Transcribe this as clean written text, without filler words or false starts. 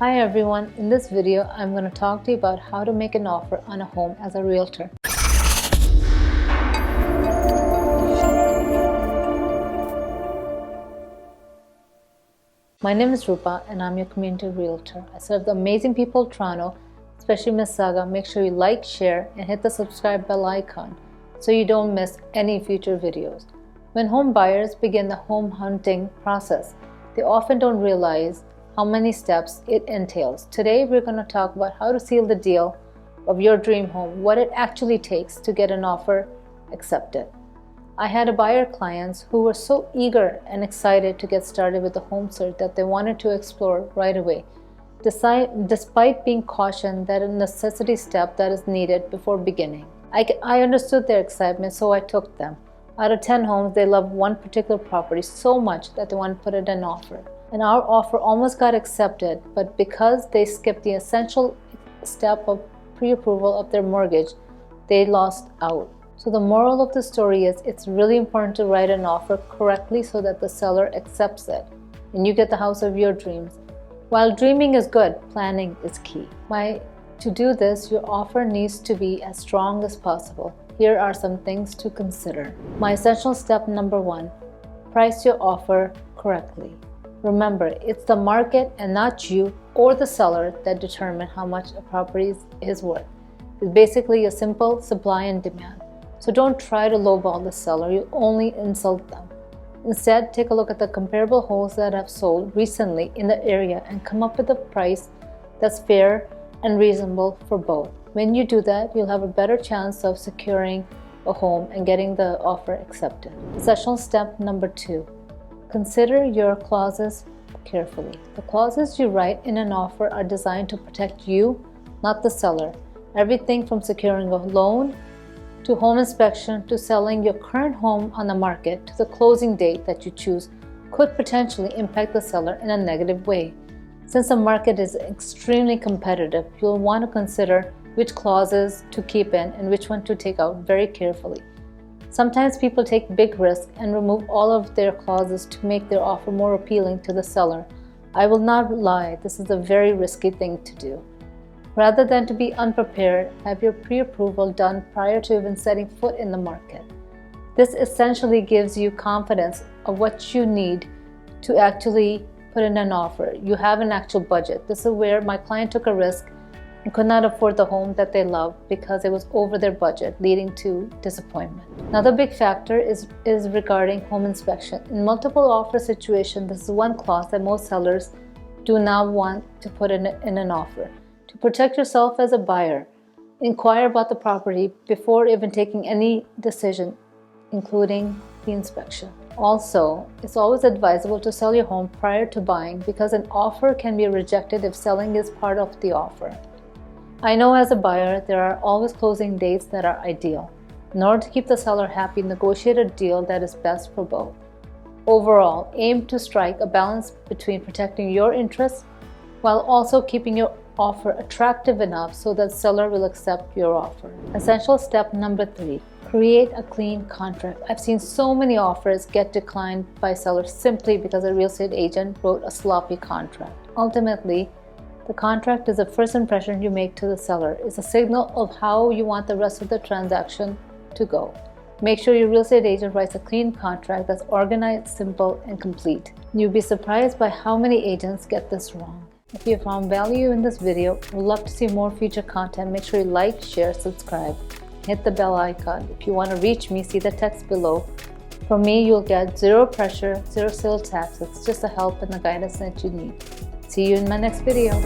Hi everyone, in this video I'm going to talk to you about how to make an offer on a home as a realtor. My name is Rupa and I'm your community realtor. I serve the amazing people of Toronto, especially Mississauga. Make sure you like, share and hit the subscribe bell icon so you don't miss any future videos. When home buyers begin the home hunting process, they often don't realize how many steps it entails. Today we're going to talk about how to seal the deal of your dream home, what it actually takes to get an offer accepted. I had buyer clients who were so eager and excited to get started with the home search that they wanted to explore right away, despite being cautioned that a necessity step that is needed before beginning. I understood their excitement, so I took them. Out of 10 homes, they loved one particular property so much that they wanted to put it in an offer. And our offer almost got accepted, but because they skipped the essential step of pre-approval of their mortgage, they lost out. So the moral of the story is it's really important to write an offer correctly so that the seller accepts it and you get the house of your dreams. While dreaming is good, planning is key. To do this, your offer needs to be as strong as possible. Here are some things to consider. My essential step number 1, price your offer correctly. Remember, it's the market and not you or the seller that determine how much a property is worth. It's basically a simple supply and demand. So don't try to lowball the seller, you only insult them. Instead, take a look at the comparable homes that have sold recently in the area and come up with a price that's fair and reasonable for both. When you do that, you'll have a better chance of securing a home and getting the offer accepted. Essential step number 2. Consider your clauses carefully. The clauses you write in an offer are designed to protect you, not the seller. Everything from securing a loan, to home inspection, to selling your current home on the market, to the closing date that you choose could potentially impact the seller in a negative way. Since the market is extremely competitive, you'll want to consider which clauses to keep in and which one to take out very carefully. Sometimes people take big risks and remove all of their clauses to make their offer more appealing to the seller. I will not lie, this is a very risky thing to do. Rather than to be unprepared, have your pre-approval done prior to even setting foot in the market. This essentially gives you confidence of what you need to actually put in an offer. You have an actual budget. This is where my client took a risk and could not afford the home that they loved because it was over their budget, leading to disappointment. Another big factor is regarding home inspection. In multiple offer situations, this is one clause that most sellers do not want to put in an offer. To protect yourself as a buyer, inquire about the property before even taking any decision, including the inspection. Also, it's always advisable to sell your home prior to buying because an offer can be rejected if selling is part of the offer. I know as a buyer, there are always closing dates that are ideal. In order to keep the seller happy, negotiate a deal that is best for both. Overall, aim to strike a balance between protecting your interests while also keeping your offer attractive enough so that seller will accept your offer. Essential step number 3, create a clean contract. I've seen so many offers get declined by sellers simply because a real estate agent wrote a sloppy contract. Ultimately, the contract is the first impression you make to the seller. It's a signal of how you want the rest of the transaction to go. Make sure your real estate agent writes a clean contract that's organized, simple, and complete. You'll be surprised by how many agents get this wrong. If you found value in this video, we'd love to see more future content. Make sure you like, share, subscribe, hit the bell icon. If you want to reach me, see the text below. From me, you'll get zero pressure, zero sales tax. It's just the help and the guidance that you need. See you in my next video.